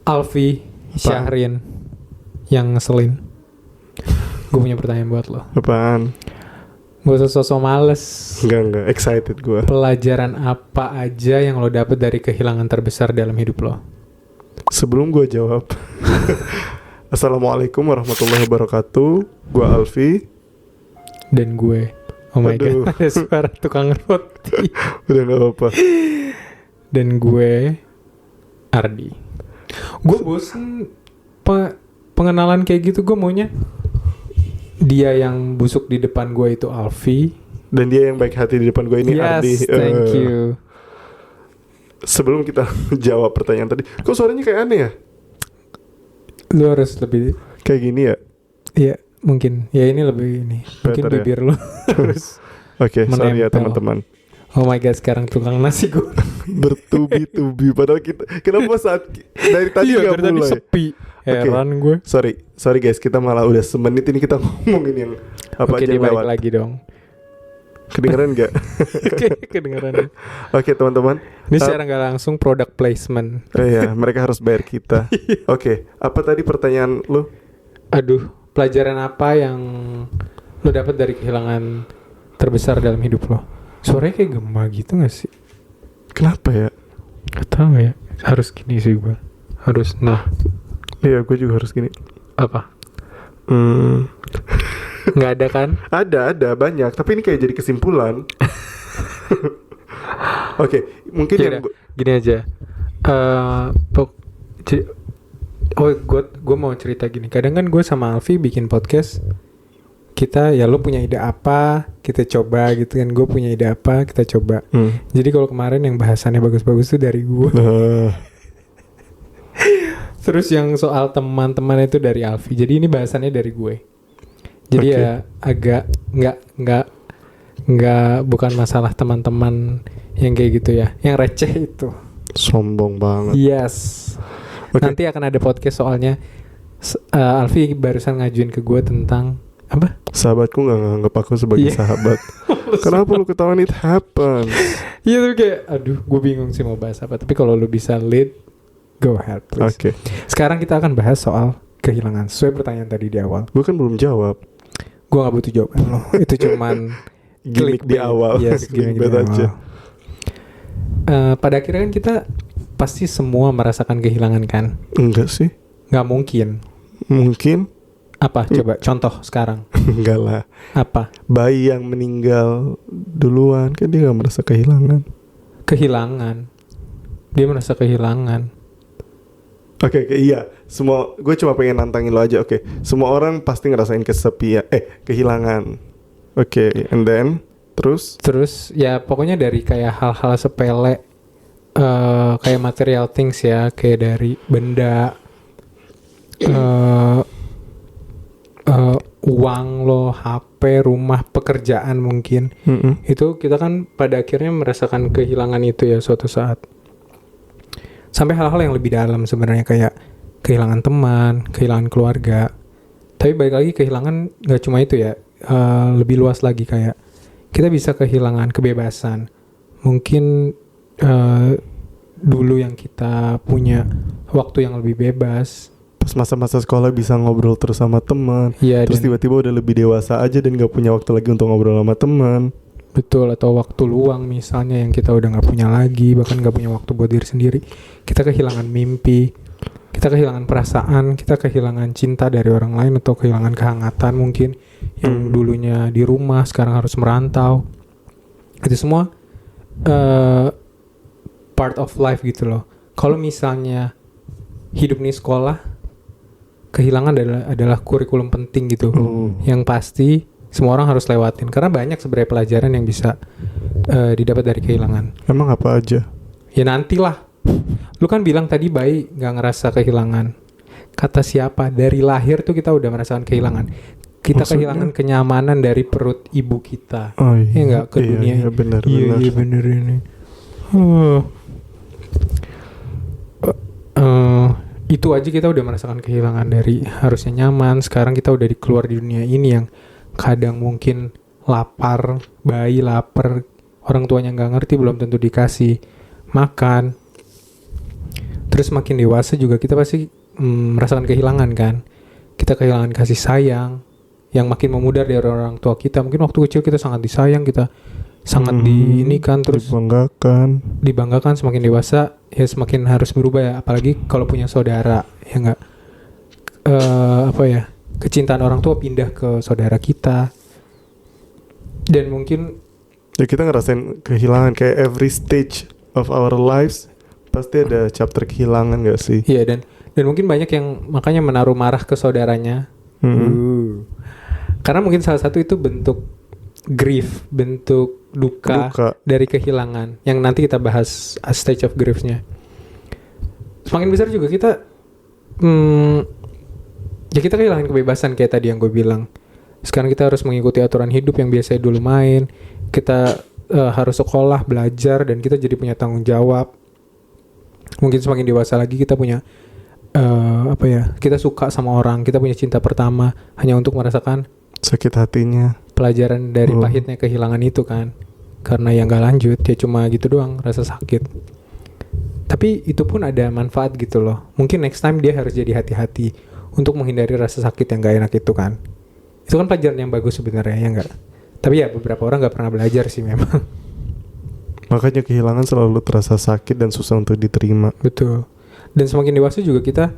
Alfi Syahrin yang ngeselin. Gue punya pertanyaan buat lo. Apaan? Gue sosok males. Enggak, excited gue. Pelajaran apa aja yang lo dapet dari kehilangan terbesar dalam hidup lo? Sebelum gue jawab, Assalamualaikum warahmatullahi wabarakatuh. Gue Alfi. Dan gue, oh my Aduh. god, ada suara tukang roti. Udah gak apa-apa. Dan gue Ardi. Gue bosen pengenalan kayak gitu. Gue maunya dia yang busuk di depan gue itu Alfi, Dan dia yang baik hati di depan gue ini Ardi. Yes, thank you. Sebelum kita jawab pertanyaan tadi, kok suaranya kayak aneh ya? Lu harus lebih, Kayak gini ya? ya mungkin, ya ini lebih ini. Mungkin Better ya? bibir lu harus Oke, sorry ya menempel. teman-teman. Oh my god, sekarang tukang nasi gue. Bertubi-tubi. Padahal kita, kenapa saat dari tadi Iya, gak dari tadi mulai? sepi. Heran gue. Sorry guys, kita malah udah semenit ini kita ngomongin yang apa Oke, aja yang dibalik lewat. lagi dong. Kedengeran gak? Oke, kedengeran. Oke teman-teman. Ini secara nggak langsung product placement. Iya, mereka harus bayar kita. Oke, apa tadi pertanyaan lu? Aduh, pelajaran apa yang lo dapat dari kehilangan terbesar dalam hidup lo? Suaranya kayak gema gitu gak sih? Kenapa ya? Gak tau ya. Harus gini sih gue. Harus, nah. Iya, gue juga harus gini. Apa? Hmm, Gak ada kan? ada banyak. Tapi ini kayak jadi kesimpulan. Oke, mungkin yang Yaudah, gini aja. Gue mau cerita gini. Kadang kan gue sama Alfi bikin podcast. Kita ya lo punya ide apa, kita coba gitu kan. Gue punya ide apa, kita coba. Jadi kalau kemarin yang bahasannya bagus-bagus tuh dari gue. Terus yang soal teman-teman itu dari Alfi. Jadi ini bahasannya dari gue. Jadi Oke. ya agak nggak bukan masalah teman-teman yang kayak gitu ya, yang receh itu. Sombong banget. Yes. Oke. Nanti akan ada podcast soalnya. Alfi barusan ngajuin ke gue tentang apa? Sahabatku gak nganggap aku sebagai Iya. sahabat. Kenapa lu ketahuan it happens? Iya tuh kayak, aduh, gue bingung sih mau bahas apa. Tapi kalau lu bisa lead, go ahead please. Oke. Sekarang kita akan bahas soal kehilangan. Sesuai pertanyaan tadi di awal. Gue kan belum jawab. Gue gak butuh jawaban lo. Itu cuman Gimik di clickbait. awal. Yes, gimik Clickbait di aja. awal. Pada akhirnya kan kita pasti semua merasakan kehilangan kan? Enggak sih. Gak mungkin. Mungkin. Apa? Coba contoh sekarang. Enggak lah. Apa? Bayi yang meninggal duluan kan dia gak merasa kehilangan. Kehilangan. Dia merasa kehilangan. Oke, iya. Semua, gue cuma pengen nantangin lo aja. Oke, semua orang pasti ngerasain kesepian, kehilangan. Oke, and then terus Ya pokoknya dari kayak hal-hal sepele, kayak material things ya, kayak dari benda, uang lo, HP, rumah, pekerjaan mungkin. Itu kita kan pada akhirnya merasakan kehilangan itu ya suatu saat. Sampai hal-hal yang lebih dalam sebenarnya kayak kehilangan teman, kehilangan keluarga. Tapi balik lagi kehilangan gak cuma itu ya, lebih luas lagi kayak kita bisa kehilangan kebebasan. Mungkin dulu yang kita punya waktu yang lebih bebas. pas masa-masa sekolah bisa ngobrol terus sama teman. Iya, Terus tiba-tiba udah lebih dewasa aja dan gak punya waktu lagi untuk ngobrol sama teman. betul, atau waktu luang misalnya yang kita udah gak punya lagi, bahkan gak punya waktu buat diri sendiri. Kita kehilangan mimpi, kita kehilangan perasaan, kita kehilangan cinta dari orang lain, atau kehilangan kehangatan mungkin yang dulunya di rumah sekarang harus merantau. Itu semua part of life gitu loh. Kalau misalnya hidup nih sekolah, kehilangan adalah kurikulum penting gitu, yang pasti semua orang harus lewatin, karena banyak sebenarnya pelajaran yang bisa didapat dari kehilangan. Emang apa aja? Ya nantilah. Lu kan bilang tadi bayi gak ngerasa kehilangan. Kata siapa? Dari lahir tuh kita udah merasakan kehilangan. Kita Maksudnya? kehilangan kenyamanan dari perut ibu kita. Oh Ya nggak, ke dunia. Iya benar. Iya bener ini. Itu aja kita udah merasakan kehilangan dari harusnya nyaman. Sekarang kita udah keluar di dunia ini yang kadang mungkin lapar, bayi lapar, orang tuanya nggak ngerti, belum tentu dikasih makan. Terus makin dewasa juga kita pasti merasakan kehilangan kan. Kita kehilangan kasih sayang yang makin memudar dari orang tua kita. Mungkin waktu kecil kita sangat disayang, kita sangat diinikan, terus dibanggakan. Semakin dewasa ya semakin harus berubah ya. Apalagi kalau punya saudara, ya nggak, kecintaan orang tua pindah ke saudara kita. Dan mungkin ya kita ngerasain kehilangan kayak every stage of our lives pasti ada chapter kehilangan gak sih? Iya, dan mungkin banyak yang makanya menaruh marah ke saudaranya. Karena mungkin salah satu itu bentuk grief, bentuk duka dari kehilangan yang nanti kita bahas stage of griefnya. Semakin besar juga kita ya kita kehilangan kebebasan kayak tadi yang gue bilang. Sekarang kita harus mengikuti aturan hidup yang biasanya dulu main. Kita harus sekolah, belajar, dan kita jadi punya tanggung jawab. Mungkin semakin dewasa lagi kita punya kita suka sama orang, kita punya cinta pertama hanya untuk merasakan sakit hatinya, pelajaran dari pahitnya kehilangan itu kan. Karena yang gak lanjut ya cuma gitu doang, rasa sakit. Tapi itu pun ada manfaat gitu loh. Mungkin next time dia harus jadi hati-hati untuk menghindari rasa sakit yang gak enak itu kan. Itu kan pelajaran yang bagus sebenarnya, ya enggak? Tapi ya beberapa orang gak pernah belajar sih memang. Makanya kehilangan selalu terasa sakit dan susah untuk diterima. Betul. Dan semakin dewasa juga kita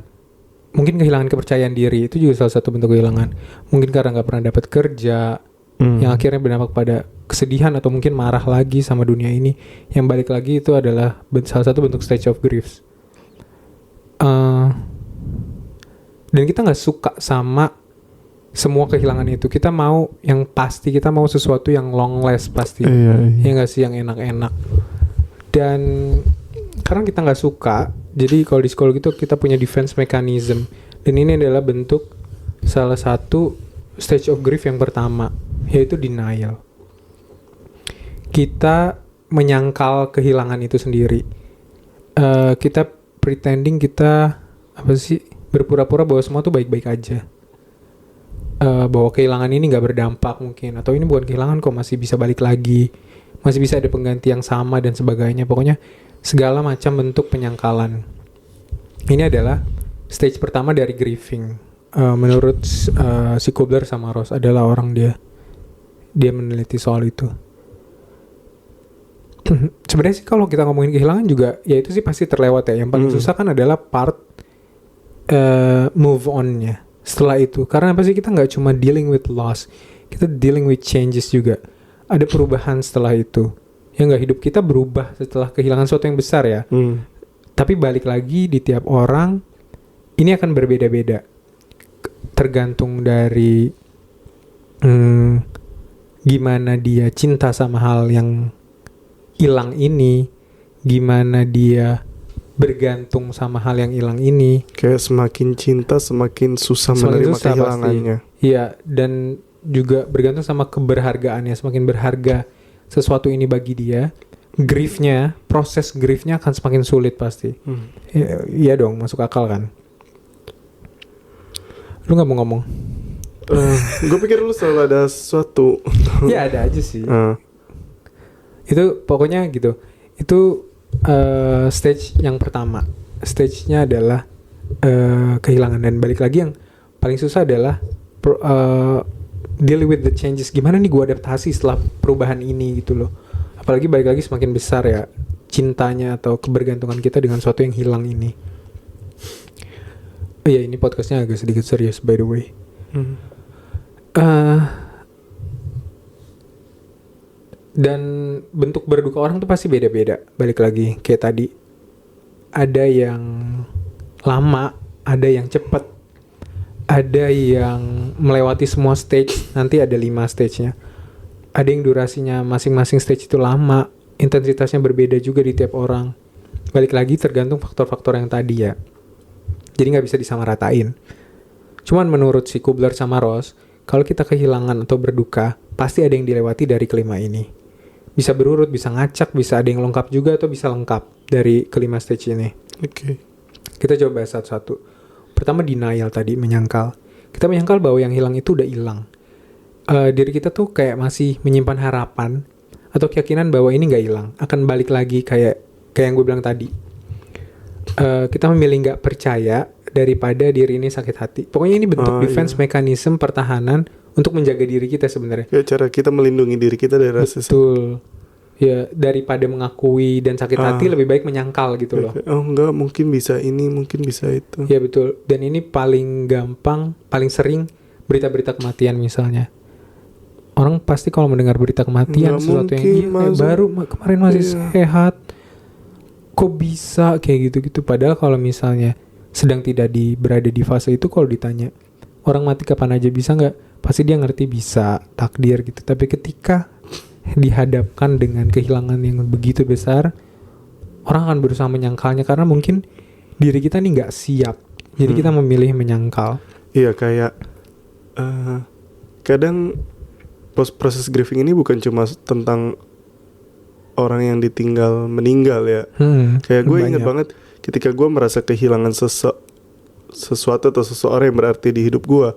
mungkin kehilangan kepercayaan diri. Itu juga salah satu bentuk kehilangan. Mungkin karena gak pernah dapat kerja, yang akhirnya berdampak pada kesedihan atau mungkin marah lagi sama dunia ini. Yang balik lagi itu adalah salah satu bentuk stage of grief. Dan kita gak suka sama semua kehilangan itu. Kita mau yang pasti, kita mau sesuatu yang long last pasti. Ya gak sih, yang enak-enak. Dan karena kita gak suka, jadi kalau di psikologi itu kita punya defense mechanism. Dan ini adalah bentuk salah satu stage of grief yang pertama, yaitu denial. Kita menyangkal kehilangan itu sendiri. Kita pretending kita berpura-pura bahwa semua tuh baik-baik aja. Bahwa kehilangan ini gak berdampak mungkin, atau ini bukan kehilangan kok, masih bisa balik lagi, masih bisa ada pengganti yang sama dan sebagainya. Pokoknya segala macam bentuk penyangkalan. Ini adalah stage pertama dari grieving. Menurut si Kubler sama Ross adalah orang dia meneliti soal itu. Sebenarnya sih kalau kita ngomongin kehilangan juga, ya itu sih pasti terlewat ya. Yang paling susah kan adalah part move on-nya setelah itu. Karena apa sih, kita nggak cuma dealing with loss, kita dealing with changes juga. Ada perubahan setelah itu. Ya nggak, hidup kita berubah setelah kehilangan sesuatu yang besar ya. Tapi balik lagi di tiap orang ini akan berbeda-beda. Tergantung dari gimana dia cinta sama hal yang hilang ini, gimana dia bergantung sama hal yang hilang ini. Kayak semakin cinta semakin susah menerima kehilangannya. Iya, dan juga bergantung sama keberhargaannya. Semakin berharga sesuatu ini bagi dia, griefnya, proses griefnya akan semakin sulit pasti. Iya dong, masuk akal kan. Lu gak mau ngomong? Gue pikir lu selalu ada sesuatu. Ya ada aja sih. Itu pokoknya gitu. Itu stage yang pertama. Stage-nya adalah kehilangan. Dan balik lagi yang paling susah adalah deal with the changes. Gimana nih gue adaptasi setelah perubahan ini gitu loh. Apalagi balik lagi semakin besar ya cintanya atau kebergantungan kita dengan sesuatu yang hilang ini. Iya, ini podcastnya agak sedikit serius by the way. Dan bentuk berduka orang tuh pasti beda-beda. Balik lagi kayak tadi, ada yang lama, ada yang cepat, ada yang melewati semua stage. Nanti ada 5 stage-nya. Ada yang durasinya masing-masing stage itu lama, intensitasnya berbeda juga di tiap orang. Balik lagi tergantung faktor-faktor yang tadi ya. Jadi gak bisa disamaratain. Cuman menurut si Kubler sama Ross, kalau kita kehilangan atau berduka, pasti ada yang dilewati dari kelima ini. Bisa berurut, bisa ngacak, bisa ada yang lengkap juga, atau bisa lengkap dari kelima stage ini. Oke. Kita coba satu-satu. Pertama denial tadi, menyangkal. Kita menyangkal bahwa yang hilang itu udah hilang. Diri kita tuh kayak masih menyimpan harapan atau keyakinan bahwa ini gak hilang, akan balik lagi kayak yang gue bilang tadi. kita memilih nggak percaya daripada diri ini sakit hati. Pokoknya ini bentuk defense mechanism pertahanan untuk menjaga diri kita sebenarnya. Ya, cara kita melindungi diri kita dari rasa betul. Ya, daripada mengakui dan sakit hati lebih baik menyangkal gitu loh. Oh enggak, mungkin bisa ini, mungkin bisa itu. Ya betul. Dan ini paling gampang, paling sering berita-berita kematian misalnya. Orang pasti kalau mendengar berita kematian sesuatu yang baru kemarin masih sehat, kok bisa kayak gitu-gitu. Padahal kalau misalnya sedang tidak berada di fase itu, kalau ditanya orang mati kapan aja bisa nggak, pasti dia ngerti bisa, takdir gitu. Tapi ketika dihadapkan dengan kehilangan yang begitu besar, orang akan berusaha menyangkalnya karena mungkin diri kita nih nggak siap. Jadi kita memilih menyangkal. Iya, kayak kadang proses grieving ini bukan cuma tentang orang yang ditinggal meninggal ya. Kayak gue ingat banget ketika gue merasa kehilangan sesuatu atau seseorang yang berarti di hidup gue.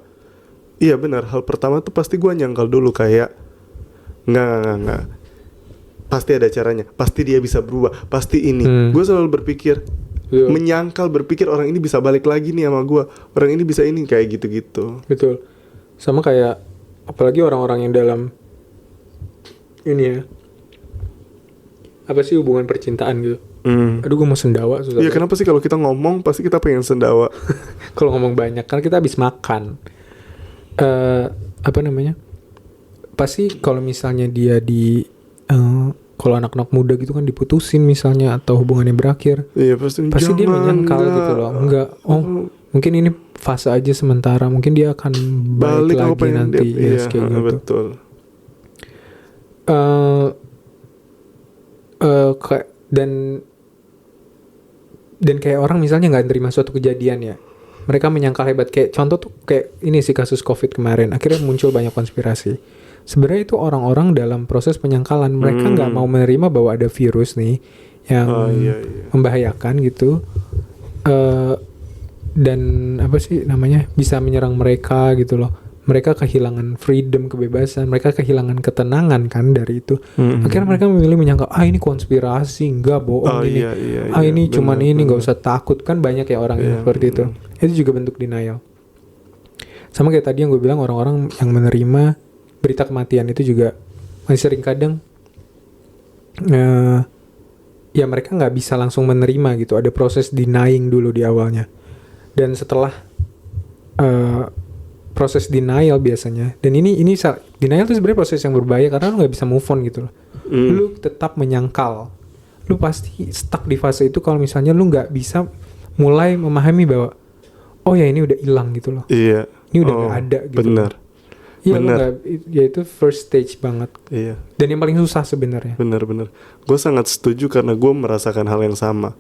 Iya benar, hal pertama tuh pasti gue nyangkal dulu kayak Nggak. Pasti ada caranya. Pasti dia bisa berubah. Pasti ini. Gue selalu berpikir, menyangkal, berpikir orang ini bisa balik lagi nih sama gue. Orang ini bisa ini, kayak gitu-gitu. Betul. Sama kayak, apalagi orang-orang yang dalam ini ya, apa sih hubungan percintaan gitu. Aduh, gue mau sendawa susah. Iya, kenapa sih kalau kita ngomong pasti kita pengen sendawa? Kalau ngomong banyak kan kita habis makan. Apa namanya? Pasti kalau misalnya dia kalau anak-anak muda gitu kan diputusin misalnya atau hubungannya berakhir, iya, pasti dia menyangkal gitu loh. Enggak, mungkin ini fase aja sementara, mungkin dia akan balik lagi nanti. Iya, kayak gitu. Betul. Dan kayak orang misalnya nggak terima suatu kejadian ya, mereka menyangkal hebat. Kayak contoh tuh kayak ini sih kasus COVID kemarin, akhirnya muncul banyak konspirasi. Sebenarnya itu orang-orang dalam proses penyangkalan, mereka nggak mau menerima bahwa ada virus nih yang membahayakan gitu, dan apa sih namanya, bisa menyerang mereka gitu loh. Mereka kehilangan freedom, kebebasan, mereka kehilangan ketenangan kan dari itu. Akhirnya mereka memilih menyangkal, ini konspirasi, enggak, bohong ini. Ini cuman ini, nggak usah takut. Kan banyak ya orang yang seperti itu. Itu juga bentuk denial. Sama kayak tadi yang gue bilang, orang-orang yang menerima berita kematian itu juga masih sering kadang ya mereka nggak bisa langsung menerima gitu. Ada proses denying dulu di awalnya. Dan setelah proses denial biasanya, dan ini denial itu sebenarnya proses yang berbahaya karena lu nggak bisa move on gitu loh. Lu tetap menyangkal, lu pasti stuck di fase itu kalau misalnya lu nggak bisa mulai memahami bahwa oh ya ini udah hilang gitu loh. Iya. Ini udah nggak ada gitu. Benar. Iya, ya itu first stage banget. Iya. Dan yang paling susah sebenarnya. Benar. Gue sangat setuju karena gue merasakan hal yang sama.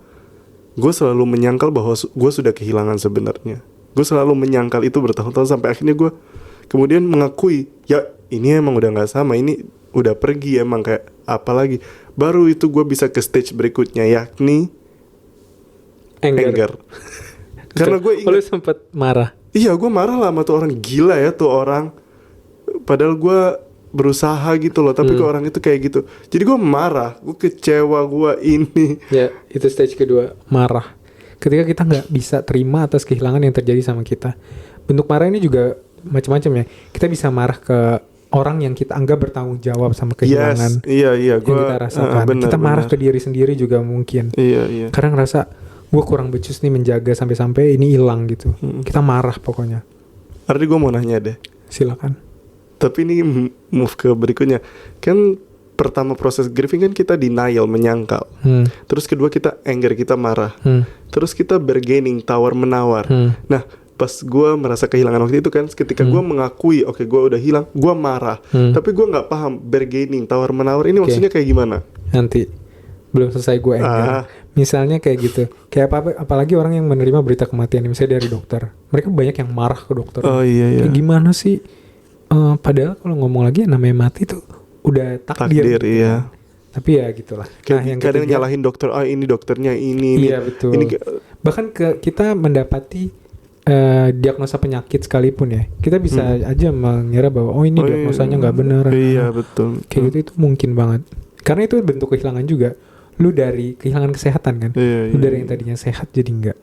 Gue selalu menyangkal bahwa gue sudah kehilangan sebenarnya. Gue selalu menyangkal itu bertahun-tahun sampai akhirnya gue kemudian mengakui, ya ini emang udah nggak sama, ini udah pergi emang, kayak apa lagi. Baru itu gue bisa ke stage berikutnya, yakni anger. Karena gue ingat. Lu sempet marah. Iya, gue marah lah sama tuh orang, gila ya tuh orang. Padahal gue berusaha gitu loh, tapi kok orang itu kayak gitu. Jadi gue marah, gue kecewa, gue ini. Ya, itu stage kedua, marah. Ketika kita nggak bisa terima atas kehilangan yang terjadi sama kita. Bentuk marah ini juga macam-macam ya. Kita bisa marah ke orang yang kita anggap bertanggung jawab sama kehilangan. Iya, yang kita rasakan. Kita marah ke diri sendiri juga mungkin. Iya. Karena ngerasa gue kurang becus nih menjaga sampai-sampai ini hilang gitu. Kita marah pokoknya. Ardi, gue mau nanya deh. Silakan. Tapi ini move ke berikutnya. Kan pertama proses grieving kan kita denial, menyangkal. Terus kedua kita anger, kita marah. Terus kita bargaining, tawar-menawar. Nah, pas gue merasa kehilangan waktu itu kan, ketika gue mengakui, oke, gue udah hilang, gue marah. Tapi gue gak paham, bargaining, tawar-menawar ini maksudnya kayak gimana? Nanti, belum selesai gue anger. Misalnya kayak gitu. Kayak apalagi orang yang menerima berita kematian, misalnya dari dokter. Mereka banyak yang marah ke dokter. Iya. Kayak gimana sih? Padahal kalau ngomong lagi namanya mati tuh udah takdir gitu. Iya. Tapi ya gitulah. Nah, yang kadang nyalahin dokter, ini dokternya ini. Iya, betul. Bahkan kita mendapati diagnosa penyakit sekalipun ya, kita bisa aja mengira bahwa ini diagnosanya nggak benar. Iya, betul. Kayak gitu, itu mungkin banget. Karena itu bentuk kehilangan juga. lu dari kehilangan kesehatan kan. Lu dari yang tadinya sehat jadi enggak.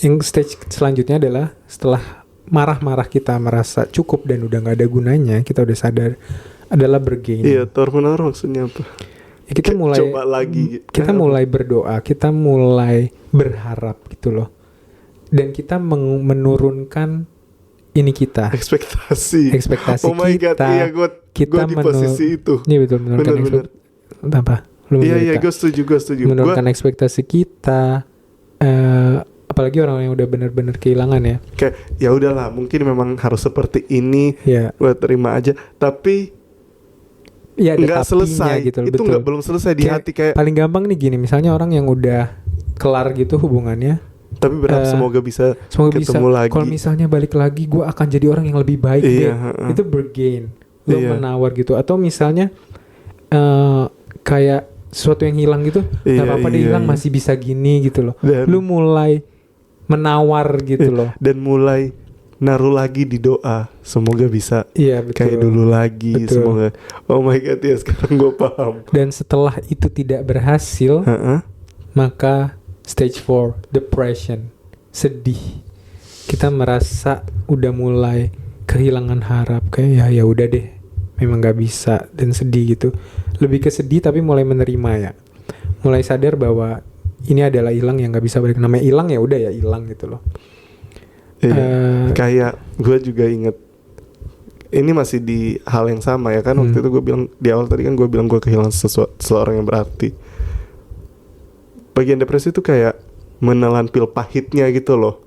Yang stage selanjutnya adalah setelah marah-marah kita merasa cukup dan udah nggak ada gunanya, kita udah sadar, adalah bergain. Iya, termenor maksudnya apa? Ya, kita mulai coba lagi. Kita mulai berdoa, kita mulai berharap gitu loh. Dan kita menurunkan ini kita. Ekspektasi Oh my God, iya gue di posisi itu. Iya betul, menurunkan apa? Iya, gue setuju. Menurunkan ekspektasi kita. Apalagi orang yang udah benar-benar kehilangan ya. Kayak ya udahlah, mungkin memang harus seperti ini. Gue terima aja. Tapi ya nggak selesai gitu. Itu nggak belum selesai di hati. Kayak paling gampang nih gini, misalnya orang yang udah kelar gitu hubungannya, tapi berharap semoga bisa ketemu lagi. Kalau misalnya balik lagi, gue akan jadi orang yang lebih baik. Itu bergain, lo menawar gitu. Atau misalnya kayak sesuatu yang hilang gitu, nggak apa-apa deh hilang, masih bisa gini gitu loh. Lu mulai menawar gitu loh. Dan mulai naruh lagi di doa, semoga bisa kayak dulu lagi. Semoga. Oh my God, ya sekarang gue paham. Dan setelah itu tidak berhasil, maka stage 4, depression, sedih. Kita merasa udah mulai kehilangan harap, kayak ya udah deh, memang nggak bisa, dan sedih gitu. Lebih ke sedih tapi mulai menerima ya, mulai sadar bahwa ini adalah hilang yang nggak bisa balik. Namanya hilang ya udah ya hilang gitu loh. Kayak gue juga inget, ini masih di hal yang sama ya kan. Waktu itu gue bilang di awal tadi kan, gue bilang gue kehilangan seseorang yang berarti. Bagian depresi itu kayak menelan pil pahitnya gitu loh.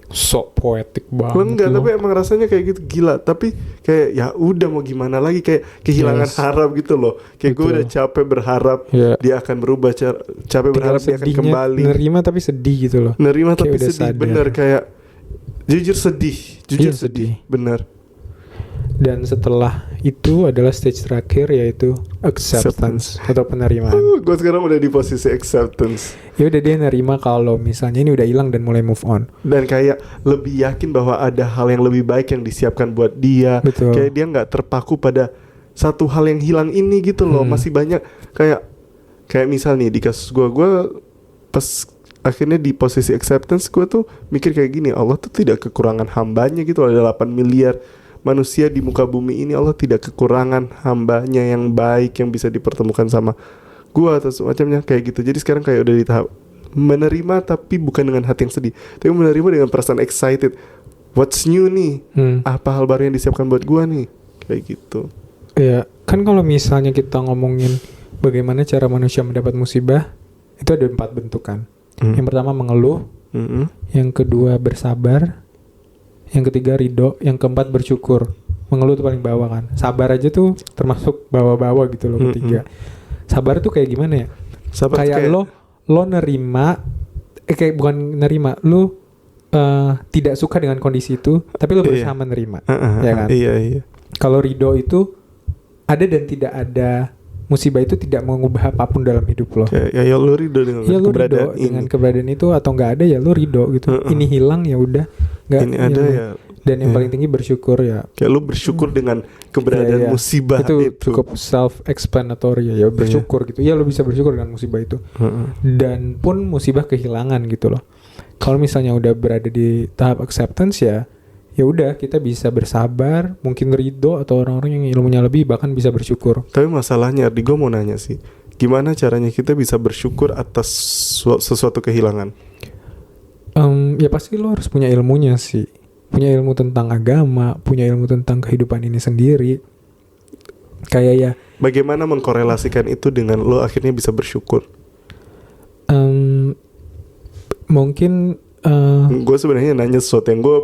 Sok poetik banget. Enggak, tapi emang rasanya kayak gitu, gila. Tapi kayak ya udah mau gimana lagi, kayak kehilangan harap gitu loh. Kayak gue udah capek berharap dia akan berubah, capek berharap dia akan kembali. Nerima tapi sedih gitu loh. Nerima tapi sedih, bener. Kayak jujur sedih, bener. Dan setelah itu adalah stage terakhir, yaitu acceptance atau penerimaan. Gue sekarang udah di posisi acceptance. Ya udah, dia nerima kalau misalnya ini udah hilang dan mulai move on. Dan kayak lebih yakin bahwa ada hal yang lebih baik yang disiapkan buat dia. Betul. Kayak dia nggak terpaku pada satu hal yang hilang ini gitu loh. Masih banyak kayak misal nih di kasus gue pas akhirnya di posisi acceptance, gue tuh mikir kayak gini, Allah tuh tidak kekurangan hambanya gitu. Ada 8 miliar manusia di muka bumi ini, Allah tidak kekurangan hambanya yang baik yang bisa dipertemukan sama gua atau semacamnya kayak gitu. Jadi sekarang kayak udah di tahap menerima, tapi bukan dengan hati yang sedih, tapi menerima dengan perasaan excited. What's new nih? Apa hal baru yang disiapkan buat gua nih? Kayak gitu. Ya kan, kalau misalnya kita ngomongin bagaimana cara manusia mendapat musibah, itu ada 4 bentuk kan. Yang pertama mengeluh, yang kedua bersabar, yang ketiga ridho, yang keempat bersyukur. Mengeluh tuh paling bawah kan. Sabar aja tuh termasuk bawah-bawah gitu loh ketiga. Sabar tuh kayak gimana ya? Sabar kayak lo nerima, kayak bukan nerima, lo tidak suka dengan kondisi itu, tapi lo berusaha menerima, ya kan? Iya. Kalau ridho itu ada dan tidak ada musibah itu tidak mengubah apapun dalam hidup lo. Ya lo ridho dengan keberadaan ini. Dengan keberadaan itu, atau nggak ada ya lo ridho gitu. Ini hilang ya udah. Nggak, ini ada ya. Dan yang paling tinggi bersyukur ya. Kayak lo bersyukur dengan keberadaan musibah itu. Cukup self-explanatory ya bersyukur gitu. Ya lo bisa bersyukur dengan musibah itu. Dan pun musibah kehilangan gitu loh. Kalau misalnya udah berada di tahap acceptance ya udah, kita bisa bersabar, mungkin ridho, atau orang-orang yang ilmunya lebih bahkan bisa bersyukur. Tapi masalahnya, Ardi, gue mau nanya sih, gimana caranya kita bisa bersyukur atas sesuatu kehilangan? Ya pasti lo harus punya ilmunya sih, punya ilmu tentang agama, punya ilmu tentang kehidupan ini sendiri. Kayak ya, bagaimana mengkorelasikan itu dengan lo akhirnya bisa bersyukur? Mungkin gue sebenarnya nanya sesuatu yang gue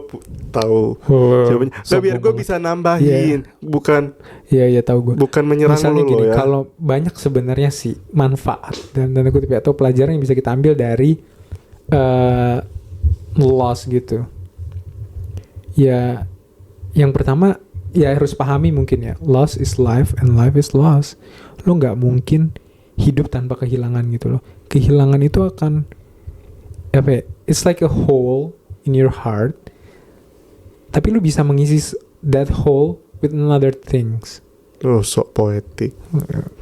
tahu jawabannya. Gak, biar gue bisa nambahin, bukan. Iya tahu gue. Bukan menyerang misalnya lo gini, ya. Kalau banyak sebenarnya sih manfaat dan tanda kutip atau pelajaran yang bisa kita ambil dari loss gitu. Ya, yang pertama ya harus pahami mungkin ya, loss is life and life is loss. Lo nggak mungkin hidup tanpa kehilangan gitu loh. Kehilangan itu akan apa ya? It's like a hole in your heart. Tapi lu bisa mengisi that hole with another things. Oh, so poetic.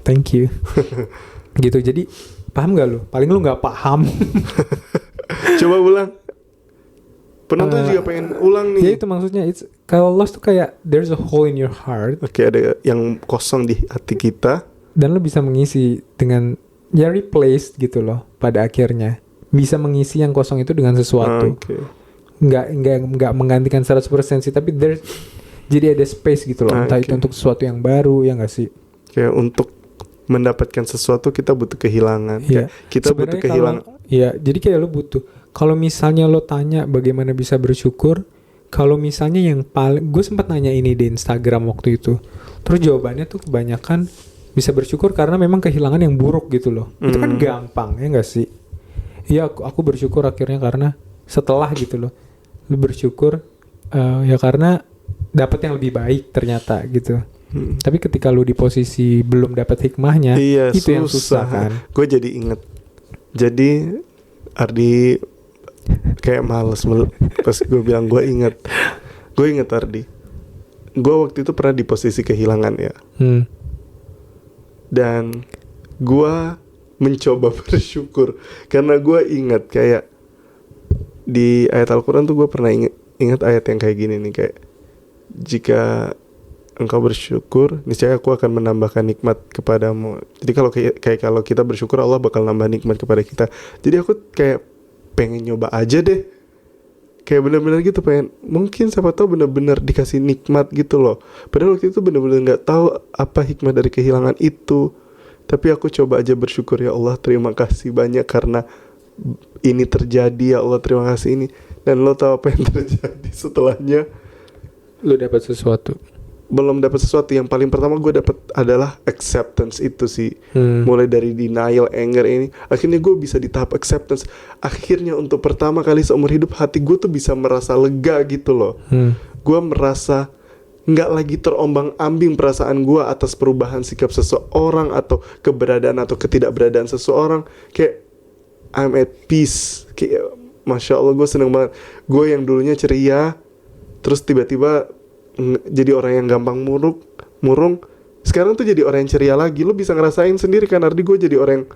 Thank you. Gitu. Jadi paham gak lu? Paling lu gak paham. Coba ulang. Penonton juga pengen ulang nih. Ya itu maksudnya, kalau lost tuh kayak there's a hole in your heart. Oke, ada yang kosong di hati kita. Dan lo bisa mengisi dengan ya replace gitu loh pada akhirnya. Bisa mengisi yang kosong itu dengan sesuatu. Nggak menggantikan 100% sih, tapi jadi ada space gitu loh. Entah itu untuk sesuatu yang baru, ya nggak sih? Kayak untuk mendapatkan sesuatu kita butuh kehilangan. Iya. Kita butuh kehilangan. Iya, jadi kayak lo butuh. Kalau misalnya lo tanya bagaimana bisa bersyukur, kalau misalnya yang paling, gue sempat nanya ini di Instagram waktu itu, terus jawabannya tuh kebanyakan bisa bersyukur karena memang kehilangan yang buruk gitu loh. Itu kan gampang, ya nggak sih? Iya, aku bersyukur akhirnya karena setelah gitu loh, lo bersyukur ya karena dapat yang lebih baik ternyata gitu. Tapi ketika lo di posisi belum dapat hikmahnya, itu yang susah kan. Gue jadi inget. Jadi Ardi kayak males pas gue bilang gue inget Ardi, gue waktu itu pernah di posisi kehilangan ya. Dan gue mencoba bersyukur karena gue ingat kayak di ayat Al-Quran tuh gue pernah ingat ayat yang kayak gini nih, kayak jika engkau bersyukur niscaya aku akan menambahkan nikmat kepadamu. Jadi kalau kita bersyukur Allah bakal nambah nikmat kepada kita. Jadi aku kayak pengen nyoba aja deh, kayak benar-benar gitu, pengen, mungkin siapa tahu benar-benar dikasih nikmat gitu loh. Padahal waktu itu benar-benar nggak tahu apa hikmah dari kehilangan itu, tapi aku coba aja bersyukur. Ya Allah, terima kasih banyak karena ini terjadi. Ya Allah, terima kasih ini. Dan lo tahu apa yang terjadi setelahnya? Lo dapat sesuatu. Belum dapat sesuatu. Yang paling pertama gue dapat adalah acceptance itu sih. Mulai dari denial, anger ini, akhirnya gue bisa di tahap acceptance. Akhirnya untuk pertama kali seumur hidup hati gue tuh bisa merasa lega gitu loh. Gue merasa nggak lagi terombang-ambing perasaan gue atas perubahan sikap seseorang atau keberadaan atau ketidakberadaan seseorang. Kayak I'm at peace. Kayak Masya Allah, gue seneng banget. Gue yang dulunya ceria, terus tiba-tiba jadi orang yang gampang murung, sekarang tuh jadi orang yang ceria lagi. Lo bisa ngerasain sendiri kan Ardi, gue jadi orang yang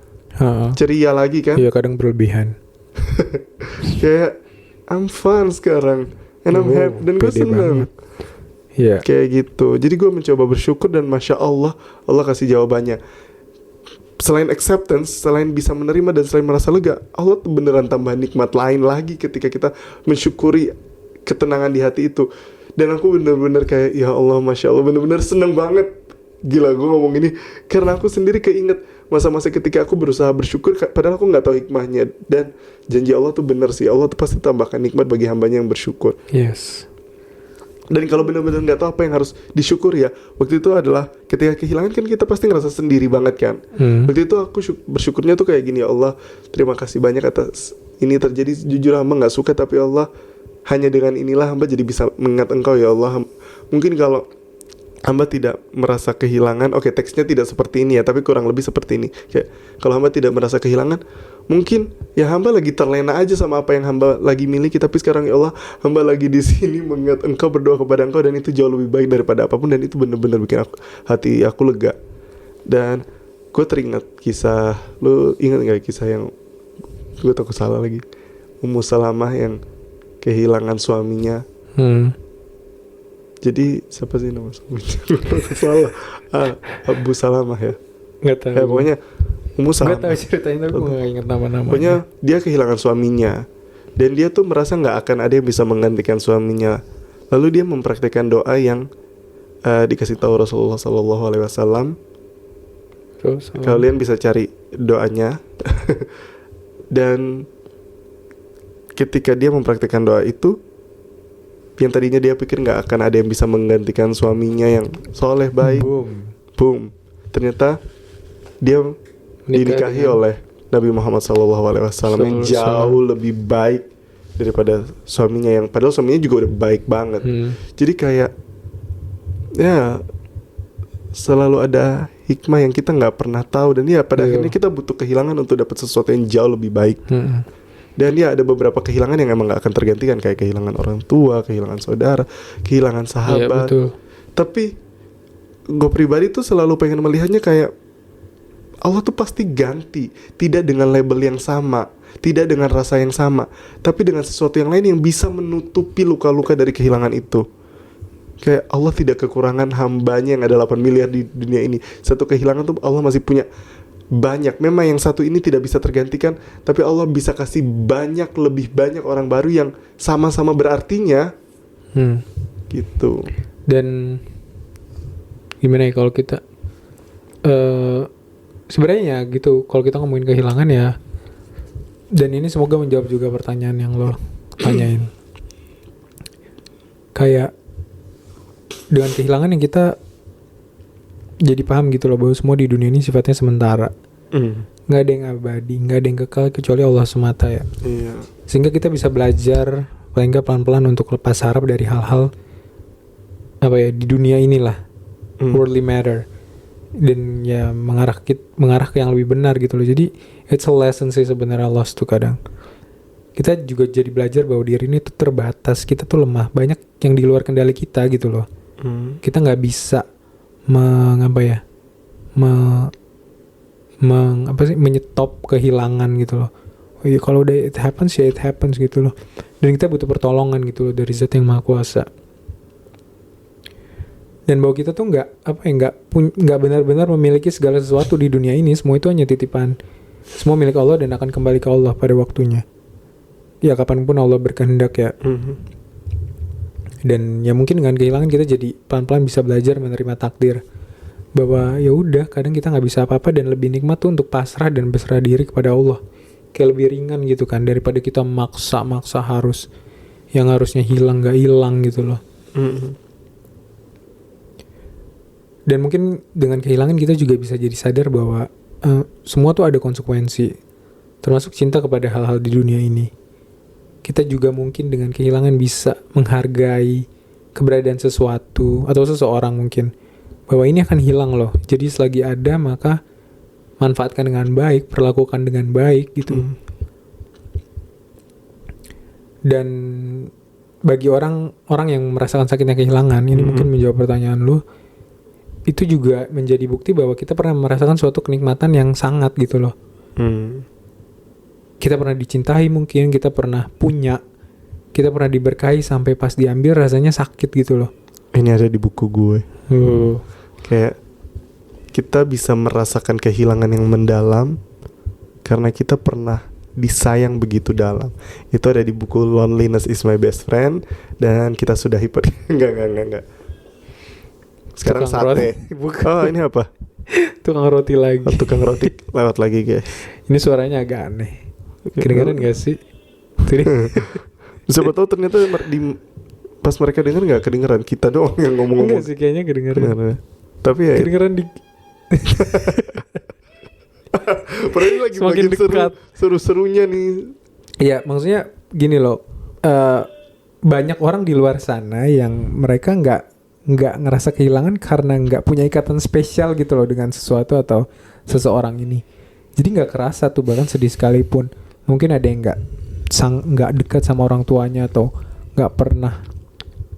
ceria lagi kan. Iya, kadang berlebihan. Kayak I'm fun sekarang, and I'm happy, dan gue seneng. Iya. Kayak gitu. Jadi gue mencoba bersyukur dan Masya Allah, Allah kasih jawabannya. Selain acceptance, selain bisa menerima dan selain merasa lega, Allah tuh beneran tambah nikmat lain lagi ketika kita mensyukuri ketenangan di hati itu. Dan aku bener-bener kayak, ya Allah, Masya Allah, bener-bener seneng banget. Gila, gue ngomong ini karena aku sendiri keinget masa-masa ketika aku berusaha bersyukur, padahal aku gak tahu hikmahnya. Dan janji Allah tuh bener sih, Allah tuh pasti tambahkan nikmat bagi hambanya yang bersyukur. Yes. Dan kalau benar-benar nggak tahu apa yang harus disyukur ya, waktu itu adalah ketika kehilangan kan kita pasti ngerasa sendiri banget kan. Waktu itu aku bersyukurnya tuh kayak gini, ya Allah, terima kasih banyak atas ini terjadi. Jujur hamba nggak suka, tapi Allah, hanya dengan inilah hamba jadi bisa mengingat Engkau ya Allah. Mungkin kalau hamba tidak merasa kehilangan, oke, teksnya tidak seperti ini ya, tapi kurang lebih seperti ini. Kayak kalau hamba tidak merasa kehilangan, mungkin ya hamba lagi terlena aja sama apa yang hamba lagi miliki. Tapi sekarang ya Allah, hamba lagi di sini mengingat Engkau, berdoa kepada Engkau, dan itu jauh lebih baik daripada apapun. Dan itu benar-benar bikin hati aku lega. Dan gue teringat kisah, lu ingat gak kisah yang, gue takut salah lagi, Ummu Salamah yang kehilangan suaminya. Jadi siapa sih nama suaminya? Salah. Abu Salamah ya. Nggak tahu. Pokoknya Ummu Salamah. Nggak tahu ceritanya, tapi gue nggak ingat nama-namanya. Pokoknya dia kehilangan suaminya, dan dia tuh merasa nggak akan ada yang bisa menggantikan suaminya. Lalu dia mempraktikkan doa yang dikasih tahu Rasulullah SAW. Kalian bisa cari doanya. Dan ketika dia mempraktikkan doa itu, yang tadinya dia pikir nggak akan ada yang bisa menggantikan suaminya yang soleh, baik, boom, ternyata dia dinikahi oleh Nabi Muhammad SAW yang jauh lebih baik daripada suaminya, yang padahal suaminya juga udah baik banget. Jadi kayak ya selalu ada hikmah yang kita nggak pernah tahu, dan ya pada akhirnya kita butuh kehilangan untuk dapat sesuatu yang jauh lebih baik. Dan ya ada beberapa kehilangan yang emang gak akan tergantikan, kayak kehilangan orang tua, kehilangan saudara, kehilangan sahabat. Betul. Tapi gue pribadi tuh selalu pengen melihatnya kayak Allah tuh pasti ganti, tidak dengan label yang sama, tidak dengan rasa yang sama, tapi dengan sesuatu yang lain yang bisa menutupi luka-luka dari kehilangan itu. Kayak Allah tidak kekurangan hambanya yang ada 8 miliar di dunia ini. Satu kehilangan tuh Allah masih punya banyak. Memang yang satu ini tidak bisa tergantikan, tapi Allah bisa kasih banyak, lebih banyak orang baru yang sama-sama berartinya. Gitu. Dan gimana ya kalau kita sebenarnya ya gitu, kalau kita ngomongin kehilangan ya, dan ini semoga menjawab juga pertanyaan yang lo tanyain. Kayak dengan kehilangan yang kita jadi paham gitu loh, bahwa semua di dunia ini sifatnya sementara. Nggak ada yang abadi, nggak ada yang kekal kecuali Allah semata ya. Sehingga kita bisa belajar paling nggak pelan-pelan untuk lepas harap dari hal-hal apa ya di dunia inilah, worldly matter, dan ya mengarah ke yang lebih benar gitu loh. Jadi it's a lesson sih sebenarnya lost tuh kadang. Kita juga jadi belajar bahwa diri ini tuh terbatas, kita tuh lemah, banyak yang di luar kendali kita gitu loh. Kita nggak bisa menyetop kehilangan gitu loh. Oh iya, kalau udah it happens ya it happens gitu loh. Dan kita butuh pertolongan gitu loh dari Zat yang Maha Kuasa. Dan bahwa kita tuh nggak benar-benar memiliki segala sesuatu di dunia ini. Semua itu hanya titipan. Semua milik Allah dan akan kembali ke Allah pada waktunya. Ya kapanpun Allah berkehendak ya. Dan ya mungkin dengan kehilangan kita jadi pelan-pelan bisa belajar menerima takdir, bahwa ya udah kadang kita nggak bisa apa-apa, dan lebih nikmat tuh untuk pasrah dan berserah diri kepada Allah. Kayak lebih ringan gitu kan, daripada kita maksa harus yang harusnya hilang nggak hilang gitu loh. Dan mungkin dengan kehilangan kita juga bisa jadi sadar bahwa semua tuh ada konsekuensi, termasuk cinta kepada hal-hal di dunia ini. Kita juga mungkin dengan kehilangan bisa menghargai keberadaan sesuatu atau seseorang mungkin, bahwa ini akan hilang loh. Jadi selagi ada maka manfaatkan dengan baik, perlakukan dengan baik gitu. Dan bagi orang yang merasakan sakitnya kehilangan, ini mungkin menjawab pertanyaan lu, itu juga menjadi bukti bahwa kita pernah merasakan suatu kenikmatan yang sangat gitu loh. Kita pernah dicintai mungkin, kita pernah punya, kita pernah diberkahi sampai pas diambil rasanya sakit gitu loh. Ini ada di buku gue. Kayak kita bisa merasakan kehilangan yang mendalam karena kita pernah disayang begitu dalam. Itu ada di buku Loneliness is My Best Friend. Dan kita sudah enggak. Sekarang sate. Oh, ini apa? Tukang roti lagi. Tukang roti lewat lagi guys. Ini suaranya agak aneh. Kedengeran gak sih? Siapa tahu ternyata pas mereka denger nggak kedengeran, kita doang yang ngomong-ngomong. Enggak sih, kayaknya kedengeran. Tapi ya kedengeran di padahal ini lagi semakin dekat. Seru-serunya nih. Iya, maksudnya gini loh. Banyak orang di luar sana yang mereka nggak ngerasa kehilangan karena nggak punya ikatan spesial gitu loh dengan sesuatu atau seseorang ini. Jadi nggak kerasa tuh, bahkan sedih sekalipun. Mungkin ada yang nggak dekat sama orang tuanya atau nggak pernah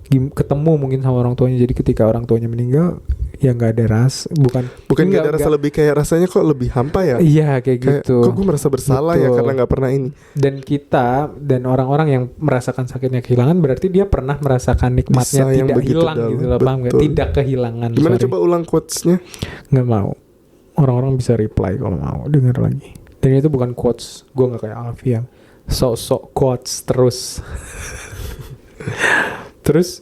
ketemu mungkin sama orang tuanya. Jadi ketika orang tuanya meninggal, ya nggak ada rasa, bukan nggak ada rasa, lebih kayak rasanya kok lebih hampa ya. Iya kayak gitu. Kok gue merasa bersalah ya karena nggak pernah ini. Dan kita dan orang-orang yang merasakan sakitnya kehilangan berarti dia pernah merasakan nikmatnya tidak hilang gitu loh, paham nggak? Tidak kehilangan. Gimana coba ulang quotes-nya? Nggak mau. Orang-orang bisa reply kalau mau denger lagi. Dan itu bukan quotes, gue nggak kayak Alfi yang sok-sok quotes terus. Terus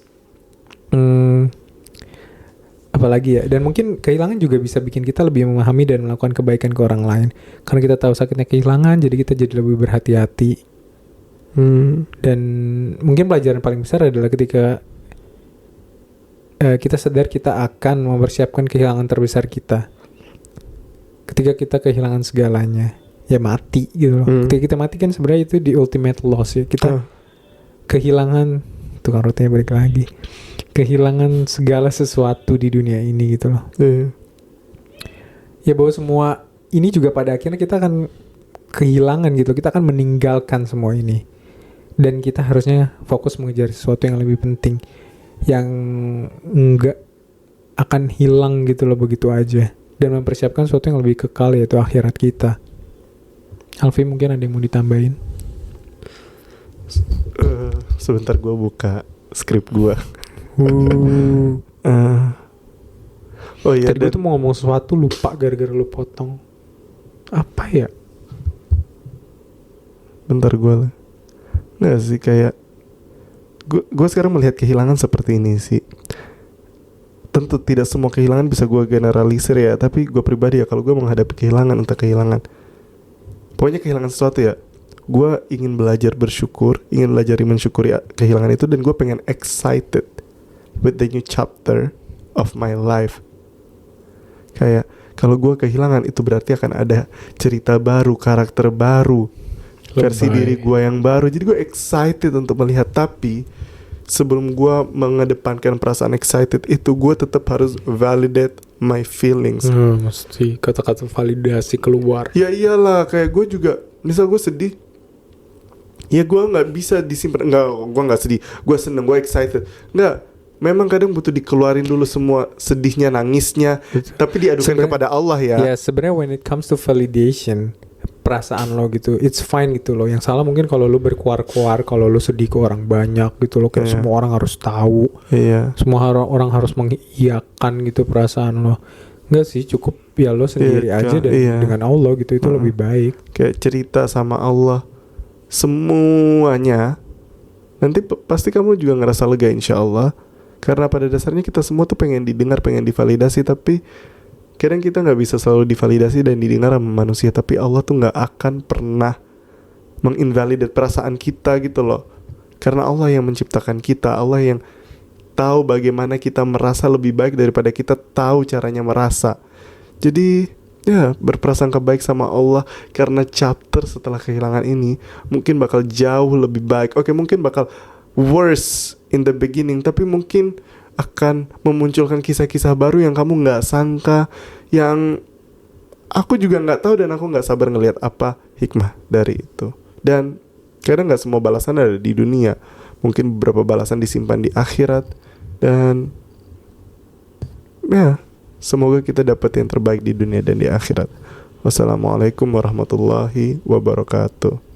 apalagi ya, dan mungkin kehilangan juga bisa bikin kita lebih memahami dan melakukan kebaikan ke orang lain, karena kita tahu sakitnya kehilangan, jadi kita jadi lebih berhati-hati. Dan mungkin pelajaran paling besar adalah ketika kita sadar kita akan mempersiapkan kehilangan terbesar kita. Ketika kita kehilangan segalanya, ya mati gitu loh. Ketika kita mati kan sebenarnya itu the ultimate loss ya. Kita kehilangan, tukang rotinya balik lagi, kehilangan segala sesuatu di dunia ini gitu loh. Ya bahwa semua ini juga pada akhirnya kita akan kehilangan gitu. Kita akan meninggalkan semua ini. Dan kita harusnya fokus mengejar sesuatu yang lebih penting, yang enggak akan hilang gitu loh begitu aja. dan mempersiapkan sesuatu yang lebih kekal, yaitu akhirat kita. Alfi, mungkin ada yang mau ditambahin? Sebentar gue buka skrip gue. Oh iya, tadi gue tuh mau ngomong sesuatu, lupa gara-gara lu potong. Apa ya? Bentar gue lah. Nggak sih, kayak gue sekarang melihat kehilangan seperti ini sih. Tentu tidak semua kehilangan bisa gue generalisir ya, tapi gue pribadi ya, kalau gue menghadapi kehilangan, entah kehilangan, pokoknya kehilangan sesuatu ya, gue ingin belajar bersyukur, ingin belajar mensyukuri kehilangan itu, dan gue pengen excited with the new chapter of my life. Kayak kalau gue kehilangan, itu berarti akan ada cerita baru, karakter baru, versi diri gue yang baru. Jadi gue excited untuk melihat. Tapi sebelum gue mengedepankan perasaan excited itu, gue tetap harus validate my feelings. Mesti kata-kata validasi keluar. Ya iyalah, kayak gue juga, misal gue sedih, ya gue nggak bisa disimpan. Gue nggak sedih, gue seneng, gue excited. Nggak, memang kadang butuh dikeluarin dulu semua sedihnya, nangisnya, tapi diadukan kepada Allah ya. Ya sebenarnya when it comes to validation, perasaan lo gitu, it's fine gitu loh. Yang salah mungkin kalau lo berkuar-kuar, kalau lo sedih ke orang banyak gitu loh, kayak semua orang harus tahu, semua orang harus mengiyakan gitu perasaan lo. Enggak sih, cukup ya lo sendiri aja dan dengan Allah gitu, itu lebih baik. Kayak cerita sama Allah semuanya, nanti pasti kamu juga ngerasa lega insya Allah. Karena pada dasarnya kita semua tuh pengen didengar, pengen divalidasi, tapi kadang kita gak bisa selalu divalidasi dan didengar sama manusia. Tapi Allah tuh gak akan pernah menginvalidate perasaan kita gitu loh. Karena Allah yang menciptakan kita, Allah yang tahu bagaimana kita merasa lebih baik daripada kita tahu caranya merasa. Jadi ya, berprasangka baik sama Allah, karena chapter setelah kehilangan ini mungkin bakal jauh lebih baik. Oke, mungkin bakal worse in the beginning, tapi mungkin akan memunculkan kisah-kisah baru yang kamu gak sangka, yang aku juga gak tahu, dan aku gak sabar ngelihat apa hikmah dari itu. Dan kadang gak semua balasan ada di dunia, mungkin beberapa balasan disimpan di akhirat. Dan ya, semoga kita dapat yang terbaik di dunia dan di akhirat. Wassalamualaikum warahmatullahi wabarakatuh.